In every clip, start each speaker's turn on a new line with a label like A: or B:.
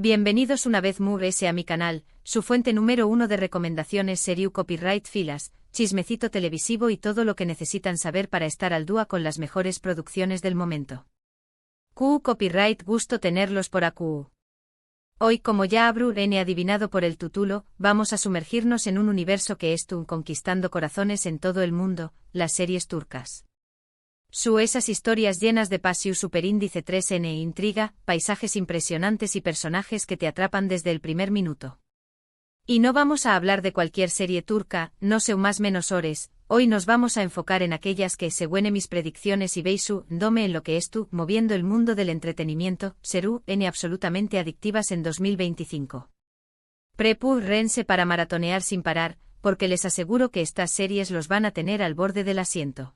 A: Bienvenidos una vez más a mi canal, su fuente número 1 de recomendaciones series copyright filas, chismecito televisivo y todo lo que necesitan saber para estar al día con las mejores producciones del momento. Copyright, gusto tenerlos por aquí. Hoy, como ya habrán adivinado por el título, vamos a sumergirnos en un universo que está conquistando corazones en todo el mundo, las series turcas. Esas historias llenas de pasión superíndice 3N e intriga, paisajes impresionantes y personajes que te atrapan desde el primer minuto. Y no vamos a hablar de cualquier serie turca, no sé más menos ores, hoy nos vamos a enfocar en aquellas que, según mis predicciones y veis dome en lo que moviendo el mundo del entretenimiento, serán absolutamente adictivas en 2025. Prepárense para maratonear sin parar, porque les aseguro que estas series los van a tener al borde del asiento.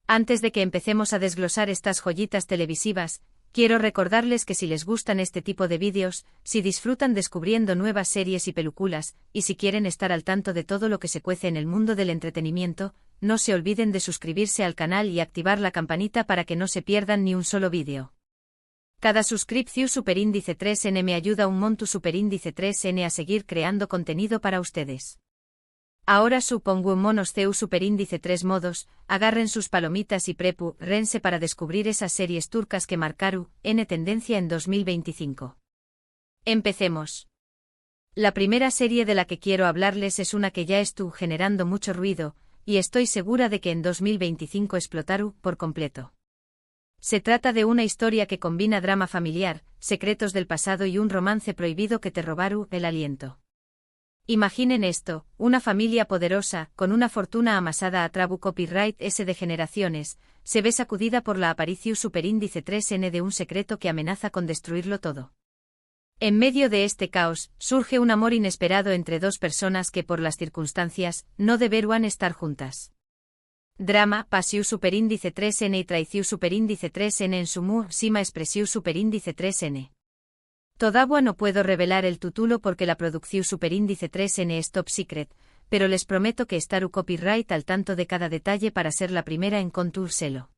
A: Antes de que empecemos a desglosar estas joyitas televisivas, quiero recordarles que si les gustan este tipo de vídeos, si disfrutan descubriendo nuevas series y películas, y si quieren estar al tanto de todo lo que se cuece en el mundo del entretenimiento, no se olviden de suscribirse al canal y activar la campanita para que no se pierdan ni un solo vídeo. Cada suscripción superíndice 3N me ayuda un montón superíndice 3N a seguir creando contenido para ustedes. Ahora supongo un monos CEU superíndice 3 modos, agarren sus palomitas y prepárense para descubrir esas series turcas que marcaron tendencia en 2025. Empecemos. La primera serie de la que quiero hablarles es una que ya estuvo generando mucho ruido, y estoy segura de que en 2025 explotará por completo. Se trata de una historia que combina drama familiar, secretos del pasado y un romance prohibido que te robará el aliento. Imaginen esto, una familia poderosa, con una fortuna amasada a trabu copyright S de generaciones, se ve sacudida por la aparición superíndice 3N de un secreto que amenaza con destruirlo todo. En medio de este caos, surge un amor inesperado entre dos personas que por las circunstancias, no deberán estar juntas. Drama, pasión superíndice 3N y traición superíndice 3N en su máxima expresión superíndice 3N. Todavía no puedo revelar el título porque la producción superíndice 3N es top secret, pero les prometo que estaré copyright al tanto de cada detalle para ser la primera en contárselo.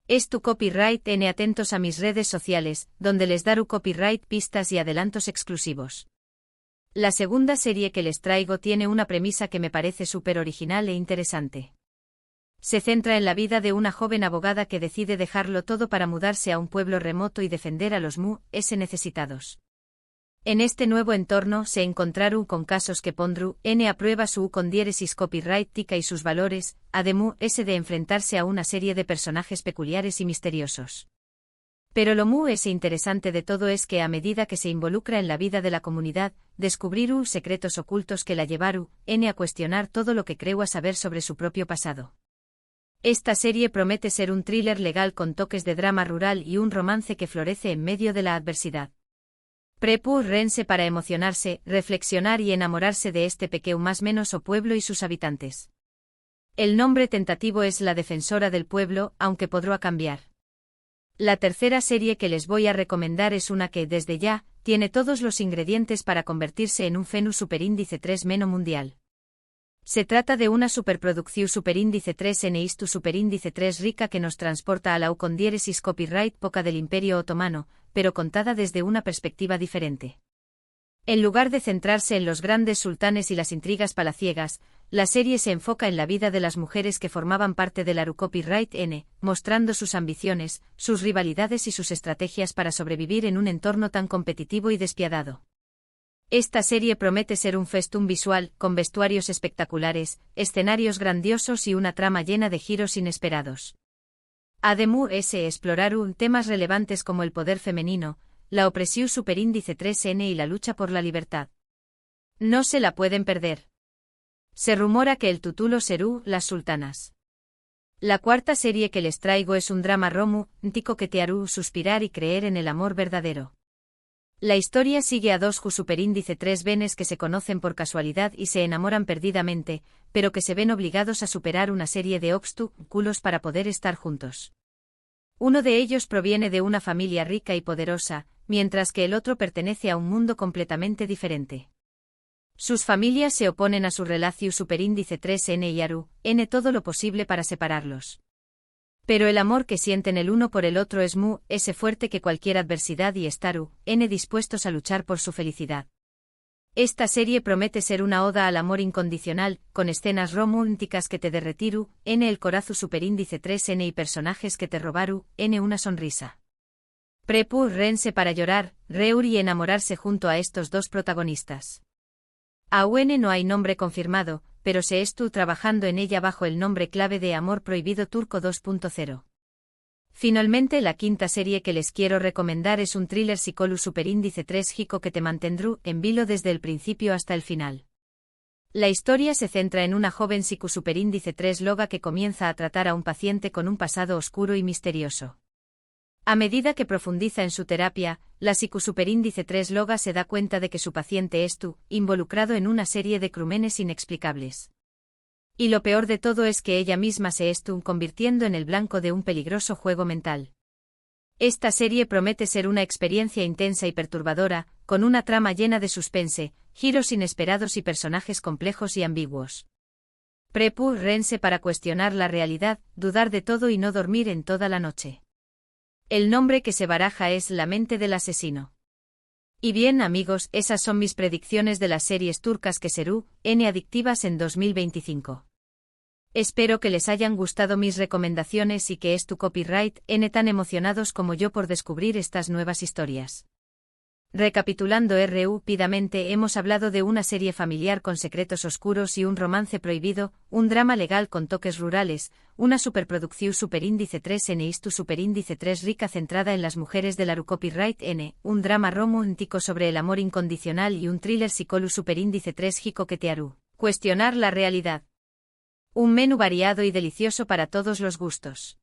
A: Es tu copyright N atentos a mis redes sociales, donde les daré copyright pistas y adelantos exclusivos. La segunda serie que les traigo tiene una premisa que me parece súper original e interesante. Se centra en la vida de una joven abogada que decide dejarlo todo para mudarse a un pueblo remoto y defender a los necesitados. En este nuevo entorno se encontraron con casos que pondrán a prueba su condiéresis copyrightica y sus valores, además de enfrentarse a una serie de personajes peculiares y misteriosos. Pero lo más interesante de todo es que a medida que se involucra en la vida de la comunidad, descubrirán secretos ocultos que la llevaron a cuestionar todo lo que creo a saber sobre su propio pasado. Esta serie promete ser un thriller legal con toques de drama rural y un romance que florece en medio de la adversidad. Prepárense para emocionarse, reflexionar y enamorarse de este pequeño más menos o pueblo y sus habitantes. El nombre tentativo es La Defensora del Pueblo, aunque podrá cambiar. La tercera serie que les voy a recomendar es una que, desde ya, tiene todos los ingredientes para convertirse en un fenómeno superíndice 3 meno mundial. Se trata de una superproducción superíndice 3N istu superíndice 3 rica que nos transporta a la condiéresis copyright poca del Imperio Otomano, pero contada desde una perspectiva diferente. En lugar de centrarse en los grandes sultanes y las intrigas palaciegas, la serie se enfoca en la vida de las mujeres que formaban parte de la copyright N, mostrando sus ambiciones, sus rivalidades y sus estrategias para sobrevivir en un entorno tan competitivo y despiadado. Esta serie promete ser un festún visual, con vestuarios espectaculares, escenarios grandiosos y una trama llena de giros inesperados. Además explorarán temas relevantes como el poder femenino, la opresión superíndice 3N y la lucha por la libertad. No se la pueden perder. Se rumora que el título será Las Sultanas. La cuarta serie que les traigo es un drama romántico que te hará suspirar y creer en el amor verdadero. La historia sigue a dos superíndice 3 venes que se conocen por casualidad y se enamoran perdidamente, pero que se ven obligados a superar una serie de obstáculos para poder estar juntos. Uno de ellos proviene de una familia rica y poderosa, mientras que el otro pertenece a un mundo completamente diferente. Sus familias se oponen a su relación superíndice 3N y harán todo lo posible para separarlos. Pero el amor que sienten el uno por el otro es ese fuerte que cualquier adversidad y estar dispuestos a luchar por su felicidad. Esta serie promete ser una oda al amor incondicional, con escenas románticas que te derretiru, el corazu superíndice 3 y personajes que te robaru, una sonrisa. Rense para llorar, reur y enamorarse junto a estos dos protagonistas. Aún no hay nombre confirmado, pero se estuvo trabajando en ella bajo el nombre clave de Amor Prohibido Turco 2.0. Finalmente, la quinta serie que les quiero recomendar es un thriller psicólogo superíndice 3 jico que te mantendrú en vilo desde el principio hasta el final. La historia se centra en una joven psico superíndice 3 loga que comienza a tratar a un paciente con un pasado oscuro y misterioso. A medida que profundiza en su terapia, la psico superíndice 3 loga se da cuenta de que su paciente estuvo involucrado en una serie de crímenes inexplicables. Y lo peor de todo es que ella misma se estuvo convirtiendo en el blanco de un peligroso juego mental. Esta serie promete ser una experiencia intensa y perturbadora, con una trama llena de suspense, giros inesperados y personajes complejos y ambiguos. Rense para cuestionar la realidad, dudar de todo y no dormir en toda la noche. El nombre que se baraja es La mente del asesino. Y bien amigos, esas son mis predicciones de las series turcas que serán adictivas en 2025. Espero que les hayan gustado mis recomendaciones y que tu copyright tan emocionados como yo por descubrir estas nuevas historias. Recapitulando rápidamente, hemos hablado de una serie familiar con secretos oscuros y un romance prohibido, un drama legal con toques rurales, una superproducción superíndice 3 y superíndice 3 rica centrada en las mujeres de la copyright un drama romántico sobre el amor incondicional y un thriller psicólogo superíndice 3 jico que te hará cuestionar la realidad. Un menú variado y delicioso para todos los gustos.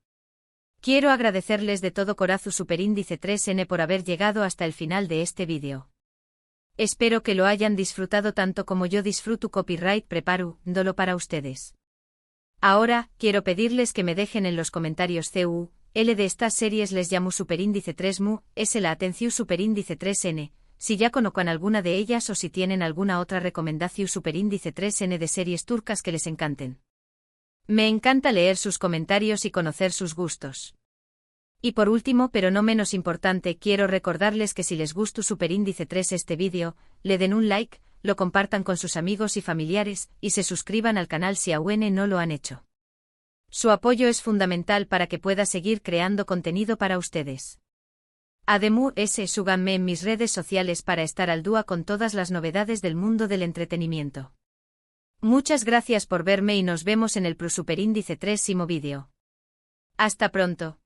A: Quiero agradecerles de todo corazón superíndice 3 por haber llegado hasta el final de este vídeo. Espero que lo hayan disfrutado tanto como yo disfruto copyright preparándolo para ustedes. Ahora, quiero pedirles que me dejen en los comentarios de estas series les llamo superíndice 3 la atención superíndice 3 si ya conozcan alguna de ellas o si tienen alguna otra recomendación superíndice 3 de series turcas que les encanten. Me encanta leer sus comentarios y conocer sus gustos. Y por último, pero no menos importante, quiero recordarles que si les gustó superíndice 3 este vídeo, le den un like, lo compartan con sus amigos y familiares, y se suscriban al canal si aún no lo han hecho. Su apoyo es fundamental para que pueda seguir creando contenido para ustedes. Además, síganme en mis redes sociales para estar al día con todas las novedades del mundo del entretenimiento. Muchas gracias por verme y nos vemos en el superíndice 3 vídeo. Hasta pronto.